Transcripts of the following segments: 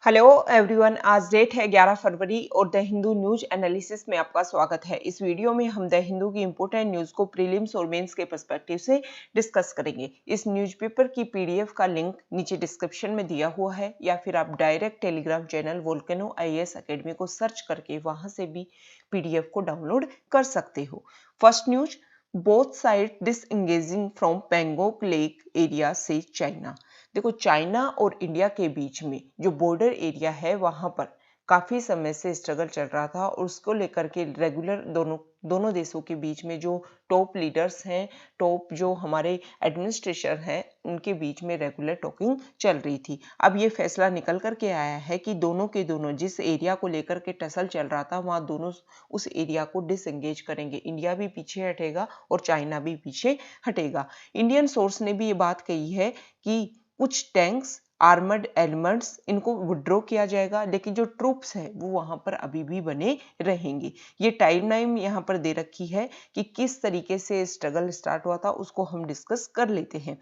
Hello everyone, आज date है 11 फरवरी और द हिंदू न्यूज एनालिसिस में आपका स्वागत है। इस वीडियो में हम द हिंदू की इंपोर्टेंट न्यूज को प्रीलिम्स और मेंस के पर्सपेक्टिव से डिस्कस करेंगे। इस न्यूज़पेपर की पीडीएफ का लिंक नीचे डिस्क्रिप्शन में दिया हुआ है या फिर आप direct Telegram channel volcano IAS academy को सर्च करके वहां से भी पीडीएफ को डाउनलोड कर सकते हो। First news, both side disengaging from Pangong lake area से चाइना। देखो, चाइना और इंडिया के बीच में जो बॉर्डर एरिया है वहां पर काफी समय से स्ट्रगल चल रहा था और उसको लेकर के रेगुलर दोनों देशों के बीच में जो टॉप लीडर्स हैं, टॉप जो हमारे एडमिनिस्ट्रेशन हैं, उनके बीच में रेगुलर टॉकिंग चल रही थी। अब ये फैसला निकल करके आया है कि दोनों के दोनों जिस एरिया को लेकर के टसल चल रहा था वहां दोनों उस एरिया को डिसएंगेज करेंगे। इंडिया भी पीछे हटेगा और चाइना भी पीछे हटेगा। इंडियन सोर्स ने भी ये बात कही है कि कुछ टैंक्स, आर्मर्ड एलिमेंट्स, इनको विड्रॉ किया जाएगा, लेकिन जो ट्रूप्स है वो वहां पर अभी भी बने रहेंगे। ये टाइमलाइन यहाँ पर दे रखी है कि किस तरीके से स्ट्रगल स्टार्ट हुआ था, उसको हम डिस्कस कर लेते हैं।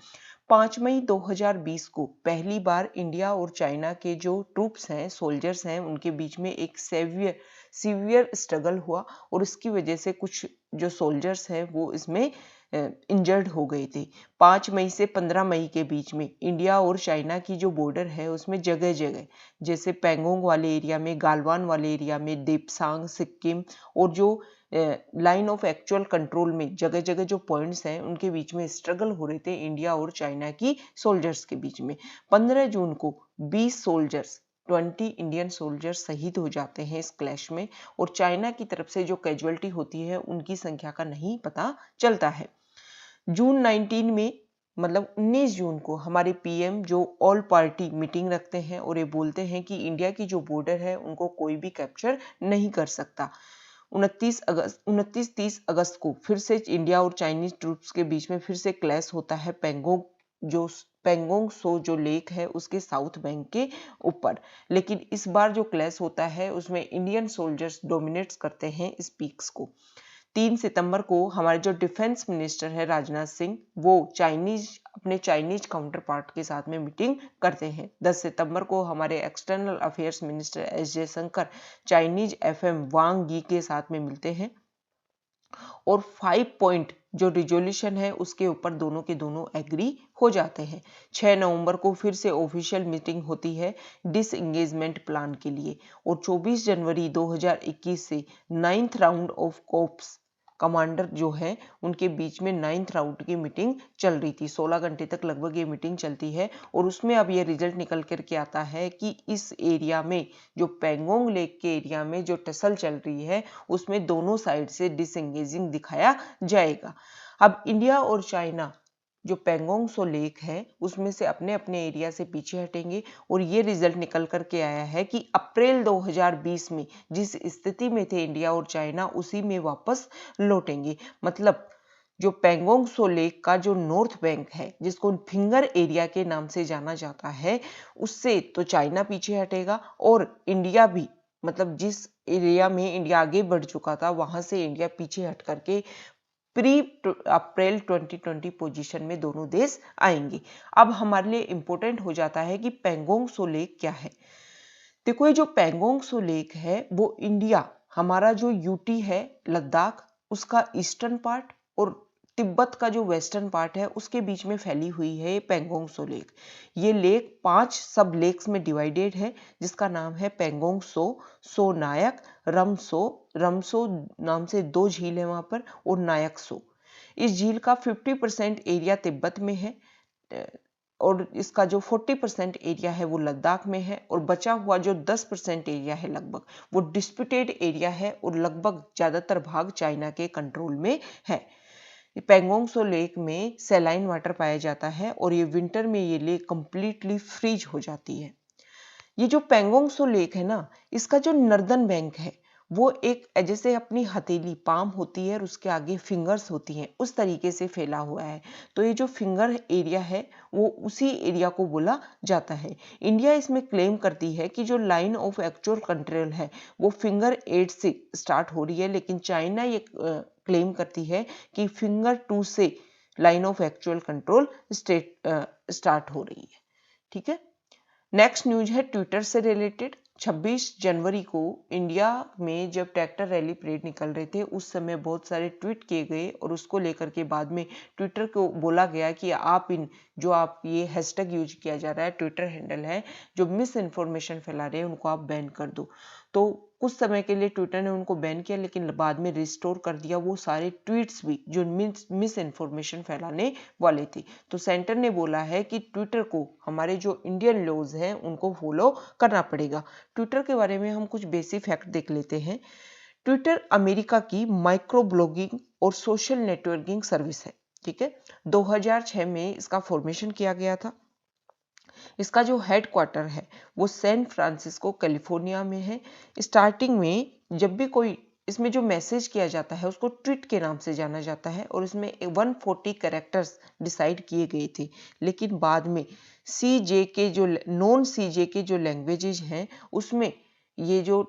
5 मई 2020 को पहली बार इंडिया और चाइना के जो ट्रूप्स हैं, सोल्जर्स हैं, उनके बीच में एक सीवियर स्ट्रगल हुआ और उसकी वजह से कुछ जो सोल्जर्स हैं वो इसमें इंजर्ड हो गए थे। 5 मई से 15 मई के बीच में इंडिया और चाइना की जो बॉर्डर है उसमें जगह जगह, जैसे पैंगोंग वाले एरिया में, गालवान वाले एरिया में, देपसांग, सिक्किम और जो लाइन ऑफ एक्चुअल कंट्रोल में जगह जगह जो पॉइंट्स हैं उनके बीच में स्ट्रगल हो रहे थे इंडिया और चाइना की सोल्जर्स के बीच में। 15 जून को 20 सोल्जर्स, 20 इंडियन सोल्जर्स शहीद हो जाते हैं इस क्लैश में और चाइना की तरफ से जो कैजुअलिटी होती है उनकी संख्या का नहीं पता चलता है। जून 19 में, मतलब 19 जून को हमारे पीएम जो ऑल पार्टी मीटिंग रखते हैं और ये बोलते हैं कि इंडिया की जो बॉर्डर है उनको कोई भी कैप्चर नहीं कर सकता। 29-30 अगस्त को फिर से इंडिया और चाइनीज ट्रूप्स के बीच में फिर से क्लैश होता है पैंगोंग सो जो लेक है उसके साउथ बैंक के ऊपर। लेकिन इस बार जो क्लैश होता है उसमें इंडियन सोल्जर्स डोमिनेट्स करते हैं इस पीक्स को। 3 सितंबर को हमारे जो डिफेंस मिनिस्टर है राजनाथ सिंह, वो अपने चाइनीज काउंटर पार्ट के साथ में मीटिंग करते हैं। 10 सितंबर को हमारे external affairs minister S Jaishankar Chinese FM वांग यी के साथ में मिलते हैं और 5 पॉइंट जो रिजोल्यूशन है उसके ऊपर दोनों के दोनों एग्री हो जाते हैं। 6 नवंबर को फिर से ऑफिशियल मीटिंग होती है डिसएंगेजमेंट प्लान के लिए और 24 जनवरी 2021 से 9th round of cops commander जो है उनके बीच में 9th राउंड की मीटिंग चल रही थी। 16 घंटे तक लगभग ये मीटिंग चलती है और उसमें अब ये रिजल्ट निकल करके आता है कि इस एरिया में, जो पैंगोंग लेक के एरिया में जो टसल चल रही है उसमें दोनों साइड से डिसएंगेजिंग दिखाया जाएगा। अब इंडिया और चाइना जो पैंगोंग सो लेक है उसमें से अपने अपने एरिया से पीछे हटेंगे और ये रिजल्ट निकल करके आया है कि अप्रैल 2020 में जिस स्थिति में थे इंडिया और चाइना उसी में वापस लौटेंगे। मतलब जो पैंगोंग सो लेक का जो नॉर्थ बैंक है जिसको फिंगर एरिया के नाम से जाना जाता है, उससे तो चाइना पीछे हटेगा और इंडिया भी, मतलब जिस एरिया में इंडिया आगे बढ़ चुका था वहां से इंडिया पीछे हट करके प्री अप्रैल 2020 पोजीशन में दोनों देश आएंगे। अब हमारे लिए इंपॉर्टेंट हो जाता है कि पैंगोंग सो लेक क्या है। देखो, ये जो पैंगोंग सो लेक है वो इंडिया, हमारा जो यूटी है लद्दाख, उसका ईस्टर्न पार्ट और तिब्बत का जो वेस्टर्न पार्ट है उसके बीच में फैली हुई है ये पैंगोंग सो लेक। ये लेक 5 सब लेक्स में डिवाइडेड है जिसका नाम है पैंगोंग सो, सो नायक, रमसो नाम से 2 झील है वहां पर, और नायक सो। इस झील का 50% एरिया तिब्बत में है और इसका जो 40% एरिया है वो लद्दाख में है और बचा हुआ जो 10% एरिया है लगभग वो डिस्प्यूटेड एरिया है और लगभग ज्यादातर भाग चाइना के कंट्रोल में है। पैंगोंग सो लेक में सैलाइन वाटर पाया जाता है और ये विंटर में ये लेक कंप्लीटली फ्रीज हो जाती है। ये जो पैंगोंग सो लेक है ना, इसका जो नर्दर्न बैंक है वो एक जैसे अपनी हथेली पाम होती है और उसके आगे फिंगर्स होती हैं उस तरीके से फैला हुआ है। तो ये जो फिंगर एरिया है वो उसी एरिया को बोला जाता है। इंडिया इसमें क्लेम करती है कि जो लाइन ऑफ एक्चुअल कंट्रोल है वो फिंगर 8 से स्टार्ट हो रही है, लेकिन चाइना ये क्लेम करती है कि फिंगर 2 से line of actual control start हो रही है। ठीक है। नेक्स्ट न्यूज है ट्विटर से रिलेटेड। 26 जनवरी को इंडिया में जब ट्रैक्टर रैली परेड निकल रहे थे उस समय बहुत सारे ट्वीट किए गए और उसको लेकर के बाद में ट्विटर को बोला गया कि आप ये हैशटैग यूज किया जा रहा है, ट्विटर हैंडल है, जो मिस इन्फॉर्मेशन फैला रहे हैं उनको आप बैन कर दो। तो कुछ समय के लिए ट्विटर ने उनको बैन किया, लेकिन बाद में रिस्टोर कर दिया वो सारे ट्वीट्स भी जो मिस इन्फॉर्मेशन फैलाने वाले थे। तो सेंटर ने बोला है कि ट्विटर को हमारे जो इंडियन लॉज हैं उनको फॉलो करना पड़ेगा। ट्विटर के बारे में हम कुछ बेसिक फैक्ट देख लेते हैं। ट्विटर अमेरिका की माइक्रो ब्लॉगिंग और सोशल नेटवर्किंग सर्विस है। ठीक है, 2006 में इसका फॉर्मेशन किया गया था। इसका जो हेडक्वार्टर है वो सैन फ्रांसिस्को कैलिफोर्निया में है। स्टार्टिंग में जब भी कोई इसमें जो मैसेज किया जाता है उसको ट्वीट के नाम से जाना जाता है और इसमें 140 कैरेक्टर्स डिसाइड किए गए थे, लेकिन बाद में सीजे के जो नॉन सीजे के जो लैंग्वेजेज हैं उसमें ये जो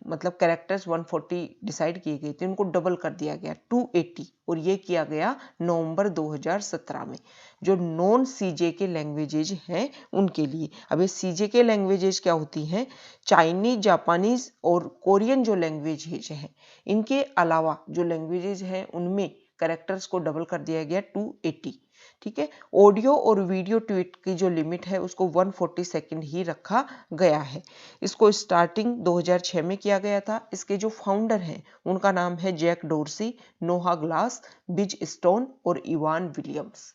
मतलब कैरेक्टर्स 140 डिसाइड किए गए थे उनको डबल कर दिया गया 280, और ये किया गया नवंबर 2017 में। जो नॉन सीजे के लैंग्वेजेज हैं उनके लिए। अब ये सीजे के लैंग्वेजेज क्या होती हैं? चाइनीज, जापानीज और कोरियन जो लैंग्वेजेज हैं, इनके अलावा जो लैंग्वेजेज हैं उनमें कैरेक्टर्स को डबल कर दिया गया 280। ठीक है, ऑडियो और वीडियो ट्वीट की जो लिमिट है उसको 140 सेकंड ही रखा गया है। इसको स्टार्टिंग 2006 में किया गया था। इसके जो फाउंडर हैं उनका नाम है जैक डोर्सी, नोहा ग्लास, बिज स्टोन और Ivan Williams.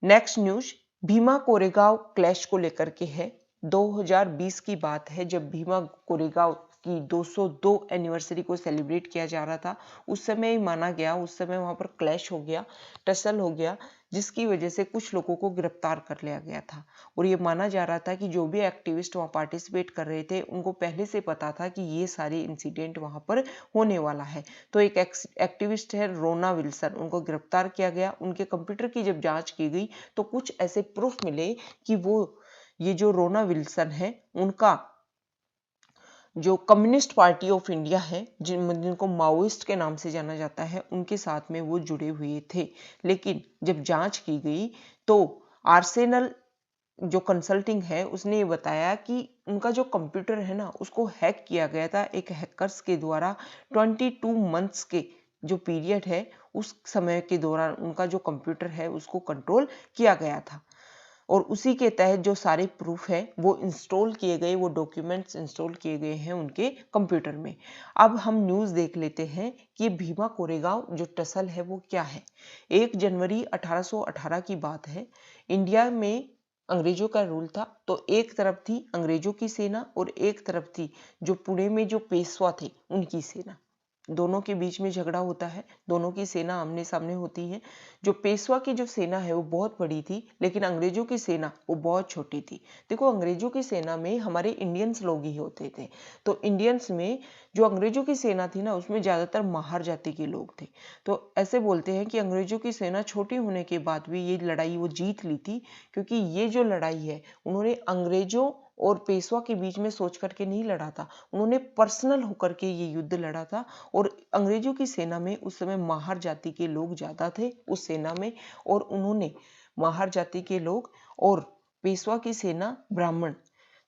Next news Bhima Koregaon clash को लेकर के है। 2020 की बात है जब भीमा कोरेगांव की 202 एनिवर्सरी को सेलिब्रेट किया जा रहा था। उस समय माना गया, उस समय वहां पर क्लैश हो गया, टसल हो गया, जिसकी वजह से कुछ लोगों को गिरफ्तार कर लिया गया था। और ये माना जा रहा था कि जो भी एक्टिविस्ट वहां पार्टिसिपेट कर रहे थे उनको पहले से पता था कि ये सारे इंसिडेंट वहां पर होने वाला है। तो एक एक्टिविस्ट है रोना विल्सन, उनको गिरफ्तार किया गया। उनके कंप्यूटर की जब जांच की गई तो कुछ ऐसे प्रूफ मिले कि ये जो रोना विल्सन है उनका जो कम्युनिस्ट पार्टी ऑफ इंडिया है, जिनको माओइस्ट के नाम से जाना जाता है, उनके साथ में वो जुड़े हुए थे। लेकिन जब जांच की गई तो आर्सेनल जो कंसल्टिंग है उसने ये बताया कि उनका जो कंप्यूटर है ना उसको हैक किया गया था एक हैकर्स के द्वारा। 22 मंथ्स के जो पीरियड है उस समय के दौरान उनका जो कंप्यूटर है उसको कंट्रोल किया गया था, और उसी के तहत जो सारे प्रूफ है वो इंस्टॉल किए गए, वो डॉक्यूमेंट्स इंस्टॉल किए गए हैं उनके कंप्यूटर में। अब हम न्यूज़ देख लेते हैं कि भीमा कोरेगांव जो टसल है वो क्या है। 1 जनवरी 1818 की बात है। इंडिया में अंग्रेजों का रूल था, तो एक तरफ थी अंग्रेजों की सेना और एक तरफ थी जो पुणे में जो पेशवा थे उनकी सेना। दोनों के बीच में झगड़ा होता है, दोनों की सेना आमने सामने होती है। जो पेशवा की जो सेना है वो बहुत बड़ी थी, लेकिन अंग्रेजों की सेना वो बहुत छोटी थी। देखो, अंग्रेजों की सेना में हमारे इंडियंस लोग ही होते थे, तो इंडियंस में जो अंग्रेजों की सेना थी ना उसमें ज्यादातर माहर जाति के लोग थे। तो ऐसे बोलते हैं कि अंग्रेजों की सेना छोटी होने के बाद भी ये लड़ाई वो जीत ली थी, क्योंकि ये जो लड़ाई है उन्होंने अंग्रेजों और पेशवा के बीच में सोच करके नहीं लड़ा था, उन्होंने पर्सनल होकर के ये युद्ध लड़ा था। और अंग्रेजों की सेना में उस समय माहर जाति के लोग ज्यादा थे उस सेना में, और उन्होंने माहर जाति के लोग और पेशवा की सेना ब्राह्मण,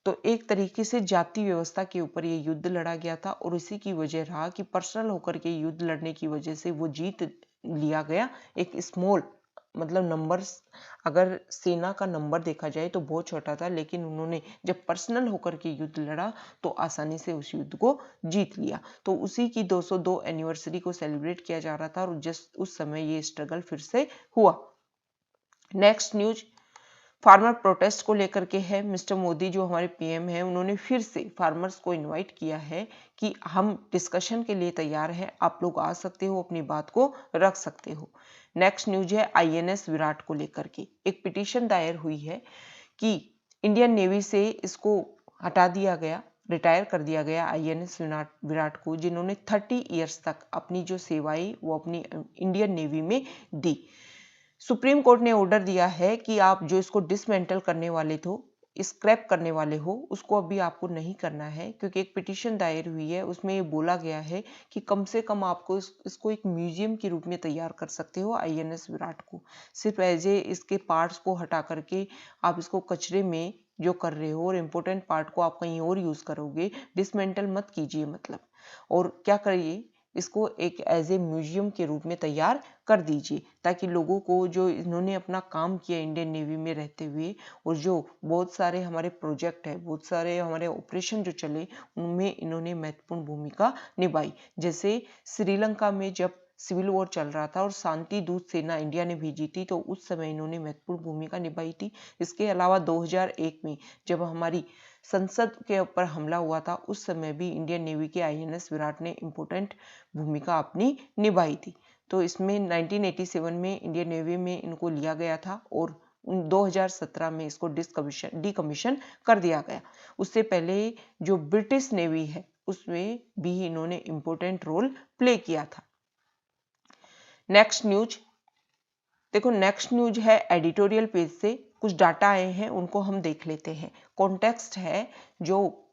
तो एक तरीके से जाति व्यवस्था के ऊपर ये युद्ध लड़ा गया था। और इसी की वजह रहा कि पर्सनल होकर के युद्ध लड़ने की वजह से वो जीत लिया गया। एक स्मॉल मतलब नंबर्स, अगर सेना का नंबर देखा जाए तो बहुत छोटा था, लेकिन उन्होंने जब पर्सनल होकर के युद्ध लड़ा तो आसानी से उस युद्ध को जीत लिया। तो उसी की 202 एनिवर्सरी को सेलिब्रेट किया जा रहा था और जस्ट उस समय ये स्ट्रगल फिर से हुआ। नेक्स्ट न्यूज फार्मर प्रोटेस्ट को लेकर के है। मिस्टर मोदी जो हमारे पीएम हैं उन्होंने फिर से फार्मर्स को इनवाइट किया है कि हम डिस्कशन के लिए तैयार हैं, आप लोग आ सकते हो, अपनी बात को रख सकते हो। नेक्स्ट न्यूज है आईएनएस विराट को लेकर के एक पिटीशन दायर हुई है कि इंडियन नेवी से इसको हटा दिया गया, रिटायर कर दिया गया आईएनएस विराट को, जिन्होंने 30 ईयर्स तक अपनी जो सेवाएं वो अपनी इंडियन नेवी में दी। सुप्रीम कोर्ट ने ऑर्डर दिया है कि आप जो इसको डिसमेंटल करने वाले थे, स्क्रैप करने वाले हो, उसको अभी आपको नहीं करना है, क्योंकि एक पिटीशन दायर हुई है उसमें ये बोला गया है कि कम से कम आपको इसको एक म्यूजियम के रूप में तैयार कर सकते हो आईएनएस विराट को। सिर्फ एज ए इसके पार्ट्स को हटा करके आप इसको कचरे में जो कर रहे हो और इम्पोर्टेंट पार्ट को आप कहीं और यूज करोगे, डिसमेंटल मत कीजिए मतलब। और क्या करिए, इसको एक एज ए म्यूजियम के रूप में तैयार कर दीजिए, ताकि लोगों को जो इन्होंने अपना काम किया इंडियन नेवी में रहते हुए, और जो बहुत सारे हमारे प्रोजेक्ट है, बहुत सारे हमारे ऑपरेशन जो चले, उनमें इन्होंने महत्वपूर्ण भूमिका निभाई। जैसे श्रीलंका में जब सिविल वॉर चल रहा था और शांति दूत सेना इंडिया ने भेजी थी, तो उस समय इन्होंने महत्वपूर्ण भूमिका निभाई थी। इसके अलावा 2001 में जब हमारी संसद के ऊपर हमला हुआ था, उस समय भी इंडियन नेवी के INS विराट ने इम्पोर्टेंट भूमिका अपनी निभाई थी। तो इसमें 1987 में इंडियन नेवी में इनको लिया गया था और 2017 में इसको डिकमीशन कर दिया गया। उससे पहले जो ब्रिटिश नेवी है उसमें भी इन्होंने इम्पोर्टेंट रोल प्ले किया था। नेक्स्ट न्यूज देखो, नेक्स्ट न्यूज है एडिटोरियल पेज से कुछ डाटा आए हैं, उनको हम देख लेते हैं। कॉन्टेक्स्ट है जो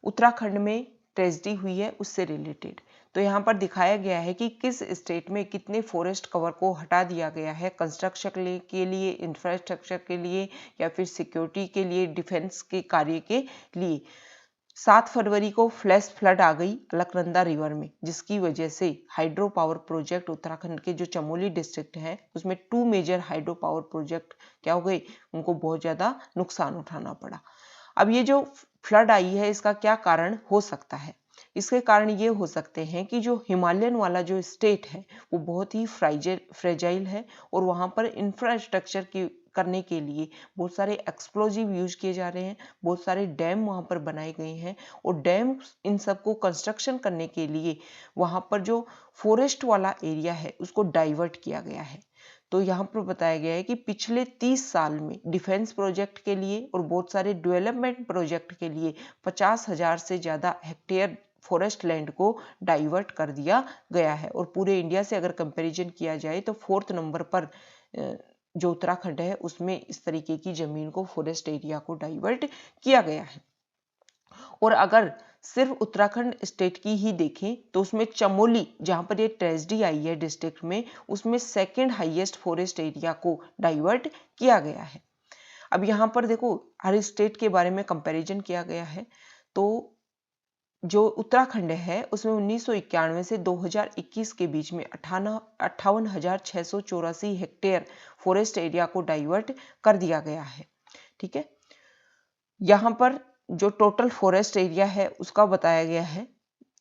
उत्तराखंड में ट्रेजेडी हुई है उससे रिलेटेड। तो यहाँ पर दिखाया गया है कि किस स्टेट में कितने फॉरेस्ट कवर को हटा दिया गया है कंस्ट्रक्शन के लिए, इंफ्रास्ट्रक्चर के लिए, या फिर सिक्योरिटी के लिए, डिफेंस के कार्य के लिए। 7 फरवरी को फ्लैश फ्लड आ गई अलकनंदा रिवर में, जिसकी वजह से हाइड्रो पावर प्रोजेक्ट उत्तराखंड के जो चमोली डिस्ट्रिक्ट है उसमें 2 मेजर हाइड्रो पावर प्रोजेक्ट क्या हो गए, उनको बहुत ज्यादा नुकसान उठाना पड़ा। अब ये जो फ्लड आई है इसका क्या कारण हो सकता है? इसके कारण ये हो सकते हैं कि जो हिमालयन वाला जो स्टेट है वो बहुत ही फ्रेजाइल है, और वहां पर इंफ्रास्ट्रक्चर की करने के लिए बहुत सारे एक्सप्लोजिव यूज किए जा रहे हैं, बहुत सारे डैम वहां पर बनाए गए हैं, और डैम इन सबको कंस्ट्रक्शन करने के लिए वहां पर जो फॉरेस्ट वाला एरिया है उसको डाइवर्ट किया गया है। तो यहाँ पर बताया गया है कि पिछले 30 साल में डिफेंस प्रोजेक्ट के लिए और बहुत सारे डेवलपमेंट प्रोजेक्ट के लिए 50,000 से ज्यादा हेक्टेयर फॉरेस्ट लैंड को डाइवर्ट कर दिया गया है। और पूरे इंडिया से अगर कंपैरिजन किया जाए तो 4th नंबर पर जो उत्तराखंड है उसमें इस तरीके की जमीन को, फॉरेस्ट एरिया को डाइवर्ट किया गया है। और अगर सिर्फ उत्तराखंड स्टेट की ही देखें तो उसमें चमोली, जहां पर ये ट्रेजेडी आई है डिस्ट्रिक्ट में, उसमें 2nd हाईएस्ट फॉरेस्ट एरिया को डाइवर्ट किया गया है। अब यहाँ पर देखो हर स्टेट के बारे में कंपैरिजन किया गया है। तो जो उत्तराखंड है उसमें 1991 से 2021 के बीच में 58,684 हेक्टेयर फॉरेस्ट एरिया को डाइवर्ट कर दिया गया है। ठीक है, यहाँ पर जो टोटल फॉरेस्ट एरिया है उसका बताया गया है।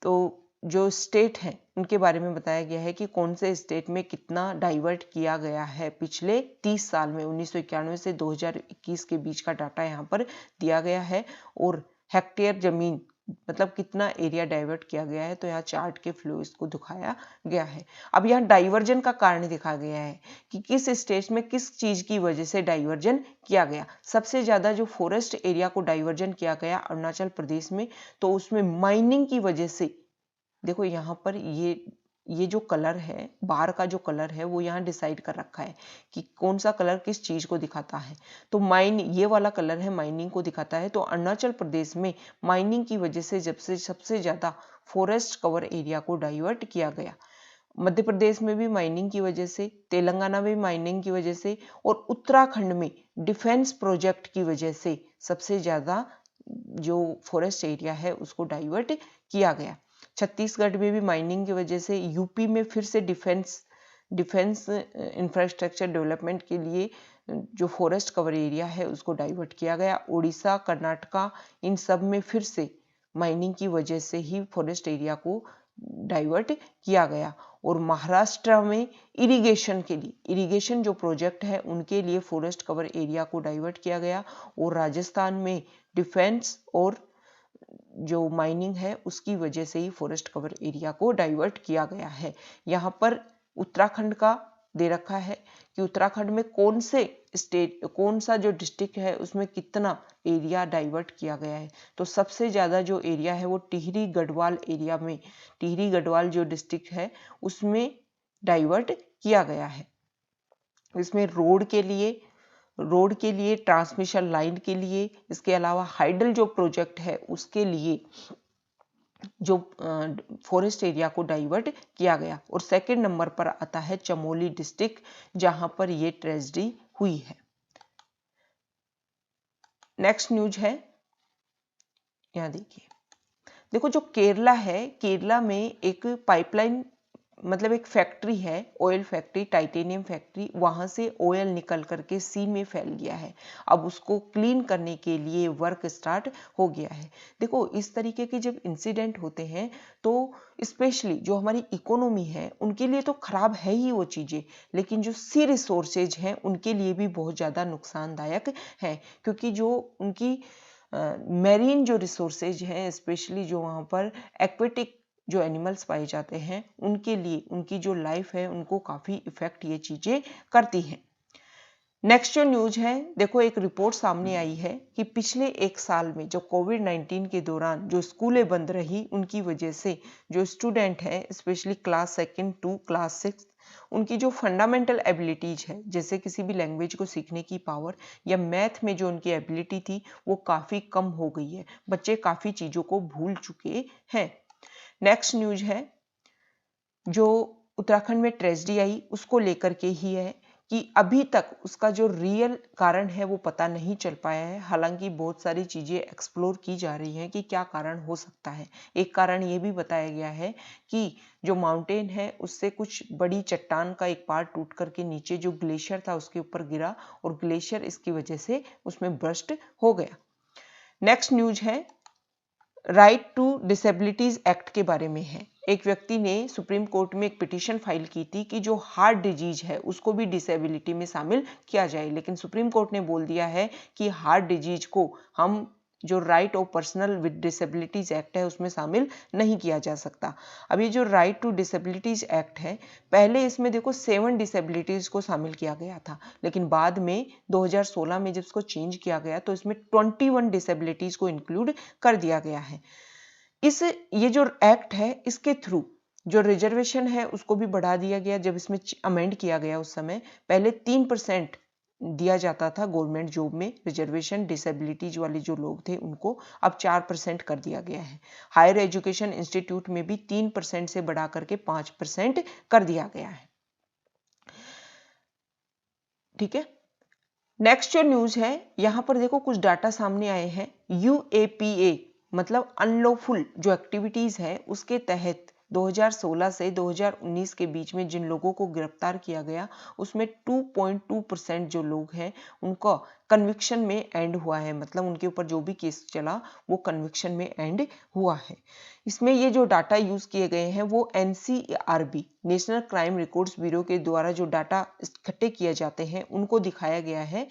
तो जो स्टेट है उनके बारे में बताया गया है कि कौन से स्टेट में कितना डाइवर्ट किया गया है पिछले 30 साल में, 1991 से 2021 के बीच का डाटा यहाँ पर दिया गया है। और हेक्टेयर जमीन मतलब कितना एरिया डाइवर्ट किया गया है, तो यहाँ चार्ट के फ्लो इसको दिखाया गया है। अब यहाँ डाइवर्जन का कारण दिखाया गया है कि किस स्टेट में किस चीज की वजह से डाइवर्जन किया गया। सबसे ज्यादा जो फॉरेस्ट एरिया को डाइवर्जन किया गया अरुणाचल प्रदेश में, तो उसमें माइनिंग की वजह से, देखो यहाँ पर ये जो कलर है, बार का जो कलर है वो यहाँ डिसाइड कर रखा है कि कौन सा कलर किस चीज को दिखाता है। तो ये वाला कलर है माइनिंग को दिखाता है। तो अरुणाचल प्रदेश में माइनिंग की वजह से जब से सबसे ज्यादा फॉरेस्ट कवर एरिया को डाइवर्ट किया गया। मध्य प्रदेश में भी माइनिंग की वजह से, तेलंगाना में माइनिंग की वजह से, और उत्तराखंड में डिफेंस प्रोजेक्ट की वजह से सबसे ज्यादा जो फॉरेस्ट एरिया है उसको डाइवर्ट किया गया। छत्तीसगढ़ में भी माइनिंग की वजह से, यूपी में फिर से डिफेंस इंफ्रास्ट्रक्चर डेवलपमेंट के लिए जो फॉरेस्ट कवर एरिया है उसको डाइवर्ट किया गया। उड़ीसा, कर्नाटका, इन सब में फिर से माइनिंग की वजह से ही फॉरेस्ट एरिया को डाइवर्ट किया गया। और महाराष्ट्र में इरिगेशन के लिए, इरिगेशन जो प्रोजेक्ट है उनके लिए फॉरेस्ट कवर एरिया को डाइवर्ट किया गया। और राजस्थान में डिफेंस और जो माइनिंग है उसकी वजह से ही फॉरेस्ट कवर एरिया को डाइवर्ट किया गया है। यहाँ पर उत्तराखंड का दे रखा है कि उत्तराखंड में कौन सा जो डिस्ट्रिक्ट है उसमें कितना एरिया डाइवर्ट किया गया है। तो सबसे ज्यादा जो एरिया है वो टिहरी गढ़वाल एरिया में, टिहरी गढ़वाल जो डिस्ट्रिक्ट है उसमें डाइवर्ट किया गया है। इसमें रोड के लिए, ट्रांसमिशन लाइन के लिए, इसके अलावा हाइडल जो प्रोजेक्ट है उसके लिए जो फॉरेस्ट एरिया को डाइवर्ट किया गया। और 2nd नंबर पर आता है चमोली डिस्ट्रिक्ट, जहां पर ये ट्रेजेडी हुई है। नेक्स्ट न्यूज है, यहाँ देखिए, देखो जो केरला है, केरला में एक पाइपलाइन मतलब एक फैक्ट्री है, ऑयल फैक्ट्री, टाइटेनियम फैक्ट्री, वहां से ऑयल निकल करके सी में फैल गया है। अब उसको क्लीन करने के लिए वर्क स्टार्ट हो गया है। देखो इस तरीके के जब इंसिडेंट होते हैं तो स्पेशली जो हमारी इकोनॉमी है उनके लिए तो खराब है ही वो चीजें, लेकिन जो सी रिसोर्सेज हैं उनके लिए भी बहुत ज्यादा नुकसानदायक है, क्योंकि जो उनकी मैरीन जो रिसोर्सेज हैं, स्पेशली जो वहाँ पर एक्वेटिक जो एनिमल्स पाए जाते हैं उनके लिए, उनकी जो लाइफ है उनको काफ़ी इफेक्ट ये चीज़ें करती हैं। नेक्स्ट जो न्यूज है, देखो एक रिपोर्ट सामने आई है कि पिछले एक साल में जो कोविड-19 के दौरान जो स्कूलें बंद रही उनकी वजह से जो स्टूडेंट हैं, स्पेशली क्लास 2 टू क्लास 6, उनकी जो फंडामेंटल एबिलिटीज है, जैसे किसी भी लैंग्वेज को सीखने की पावर या मैथ में जो उनकी एबिलिटी थी वो काफ़ी कम हो गई है। बच्चे काफ़ी चीज़ों को भूल चुके हैं। नेक्स्ट न्यूज है जो उत्तराखंड में ट्रेजेडी आई उसको लेकर के ही है कि अभी तक उसका जो रियल कारण है वो पता नहीं चल पाया है। हालांकि बहुत सारी चीजें एक्सप्लोर की जा रही हैं कि क्या कारण हो सकता है। एक कारण ये भी बताया गया है कि जो माउंटेन है उससे कुछ बड़ी चट्टान का एक पार्ट टूट करके नीचे जो ग्लेशियर था उसके ऊपर गिरा और ग्लेशियर इसकी वजह से उसमें बर्स्ट हो गया। नेक्स्ट न्यूज है राइट टू डिसेबिलिटीज एक्ट के बारे में है। एक व्यक्ति ने सुप्रीम कोर्ट में एक पिटीशन फाइल की थी कि जो हार्ट डिजीज है उसको भी डिसेबिलिटी में शामिल किया जाए, लेकिन सुप्रीम कोर्ट ने बोल दिया है कि हार्ट डिजीज को हम जो right of personal with disabilities act है उसमें शामिल नहीं किया जा सकता। अब ये जो राइट टू डिसेबिलिटीज एक्ट है, पहले इसमें देखो 7 डिसेबिलिटीज को शामिल किया गया था, लेकिन बाद में 2016 में जब इसको चेंज किया गया तो इसमें 21 डिसेबिलिटीज को इंक्लूड कर दिया गया है। ये जो एक्ट है इसके थ्रू जो रिजर्वेशन है उसको भी बढ़ा दिया गया। जब इसमें अमेंड किया गया उस समय पहले 3% दिया जाता था गवर्नमेंट जॉब में रिजर्वेशन, डिसेबिलिटीज वाले जो लोग थे उनको, अब 4% कर दिया गया है। हायर एजुकेशन इंस्टीट्यूट में भी 3% से बढ़ा करके 5% कर दिया गया है। ठीक है, नेक्स्ट जो न्यूज है यहां पर देखो कुछ डाटा सामने आए हैं। UAPA मतलब अनलॉफुल जो एक्टिविटीज है उसके तहत 2016 से 2019 के बीच में जिन लोगों को गिरफ्तार किया गया उसमें 2.2% जो लोग हैं उनका कन्विक्शन में एंड हुआ है, मतलब उनके ऊपर जो भी केस चला वो कन्विक्शन में एंड हुआ है। इसमें ये जो डाटा यूज किए गए हैं वो NCRB national crime records bureau के द्वारा जो डाटा इकट्ठे किए जाते हैं उनको दिखाया गया है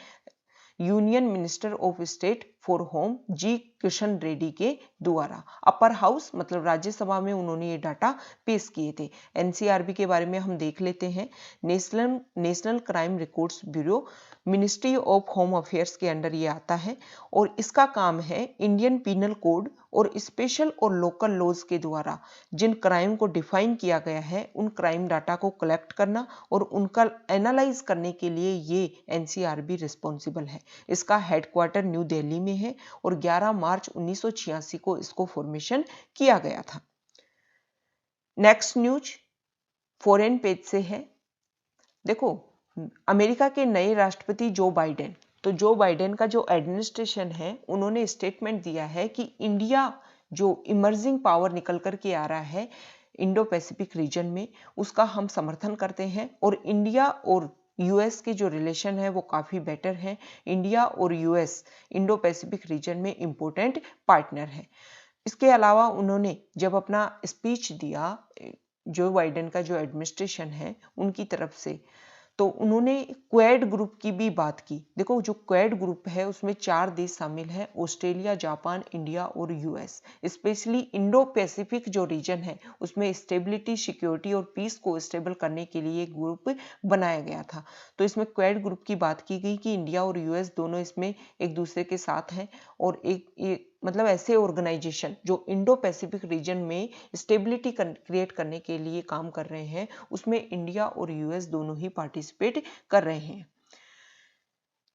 union minister of state for home G Kishan Reddy के द्वारा। अपर हाउस मतलब राज्यसभा में उन्होंने ये डाटा पेश किए थे। NCRB के बारे में हम देख लेते हैं। National crime records bureau ministry of home affairs के अंडर ये आता है और इसका काम है इंडियन पीनल कोड और स्पेशल और लोकल लॉज के द्वारा जिन क्राइम को डिफाइन किया गया है उन क्राइम डाटा को कलेक्ट करना और उनका एनालाइज करने के लिए ये NCRB रिस्पॉन्सिबल है। इसका हेडक्वार्टर न्यू दिल्ली में है और 11 मार्च 1986 को इसको फॉर्मेशन किया गया था। नेक्स्ट न्यूज फॉरेन पेज से है। देखो अमेरिका के नए राष्ट्रपति जो बाइडेन, तो जो बाइडेन का जो एडमिनिस्ट्रेशन है उन्होंने स्टेटमेंट दिया है कि इंडिया जो इमर्जिंग पावर निकल कर के आ रहा है इंडो पैसिफिक रीजन में उसका हम समर्थन करते हैं और इंडिया और US के जो रिलेशन है वो काफ़ी बेटर है। इंडिया और US इंडो पैसिफिक रीजन में इम्पोर्टेंट पार्टनर है। इसके अलावा उन्होंने जब अपना स्पीच दिया जो बाइडेन का जो एडमिनिस्ट्रेशन है उनकी तरफ से, तो उन्होंने क्वेड ग्रुप की भी बात की। देखो जो क्वेड ग्रुप है उसमें 4 देश शामिल हैं, ऑस्ट्रेलिया, जापान, इंडिया और US। स्पेशली इंडो पैसिफिक जो रीजन है उसमें स्टेबिलिटी, सिक्योरिटी और पीस को स्टेबल करने के लिए एक ग्रुप बनाया गया था। तो इसमें क्वेड ग्रुप की बात की गई कि इंडिया और US दोनों इसमें एक दूसरे के साथ हैं और एक मतलब ऐसे ऑर्गेनाइजेशन जो इंडो पैसिफिक रीजन में स्टेबिलिटी क्रिएट करने के लिए काम कर रहे हैं उसमें इंडिया और US दोनों ही पार्टिसिपेट कर रहे हैं।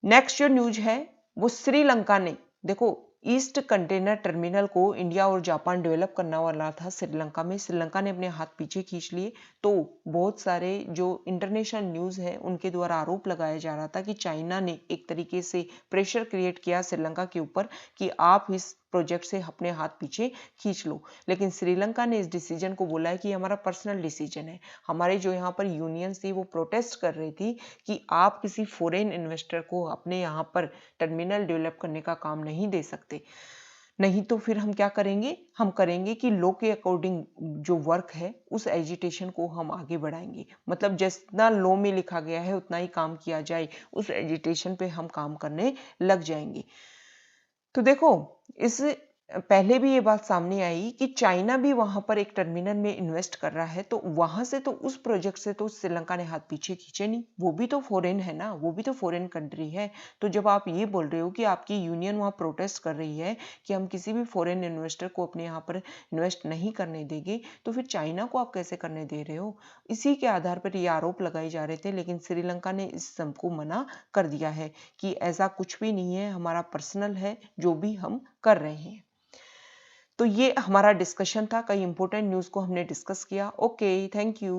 नेक्स्ट जो न्यूज है वो श्रीलंका ने, देखो ईस्ट कंटेनर टर्मिनल को इंडिया और जापान डेवलप करना वाला था श्रीलंका में, श्रीलंका ने अपने हाथ पीछे खींच लिए। तो बहुत सारे जो इंटरनेशनल न्यूज़ है उनके द्वारा आरोप लगाया जा रहा था कि चाइना ने एक तरीके से प्रेशर क्रिएट किया श्रीलंका के ऊपर कि आप इस प्रोजेक्ट से अपने हाथ पीछे खींच लो। लेकिन श्रीलंका ने इस डिसीजन को बोला है कि हमारा पर्सनल डिसीजन है। हमारे जो यहाँ पर यूनियंस थी वो प्रोटेस्ट कर रही थी कि आप किसी फॉरेन इन्वेस्टर को अपने यहाँ पर टर्मिनल डेवलप करने का काम नहीं दे सकते। नहीं तो फिर हम क्या करेंगे, हम करेंगे कि लॉ के अकॉर्डिंग जो वर्क है उस एजिटेशन को हम आगे बढ़ाएंगे। मतलब जितना लॉ में लिखा गया है उतना ही काम किया जाए, उस एजिटेशन पे हम काम करने लग जाएंगे। तो देखो, इस पहले भी ये बात सामने आई कि चाइना भी वहां पर एक टर्मिनल में इन्वेस्ट कर रहा है, तो वहां से तो उस प्रोजेक्ट से तो श्रीलंका ने हाथ पीछे खींचे नहीं, वो भी तो फॉरेन है ना, वो भी तो फॉरेन कंट्री है। तो जब आप ये बोल रहे हो कि आपकी यूनियन वहां प्रोटेस्ट कर रही है कि हम किसी भी फॉरेन इन्वेस्टर को अपने यहाँ पर इन्वेस्ट नहीं करने देंगे, तो फिर चाइना को आप कैसे करने दे रहे हो? इसी के आधार पर ये आरोप लगाए जा रहे थे, लेकिन श्रीलंका ने इस सबको मना कर दिया है कि ऐसा कुछ भी नहीं है, हमारा पर्सनल है जो भी हम कर रहे हैं। तो ये हमारा डिस्कशन था, कई इंपॉर्टेंट न्यूज़ को हमने डिस्कस किया। Okay, thank you.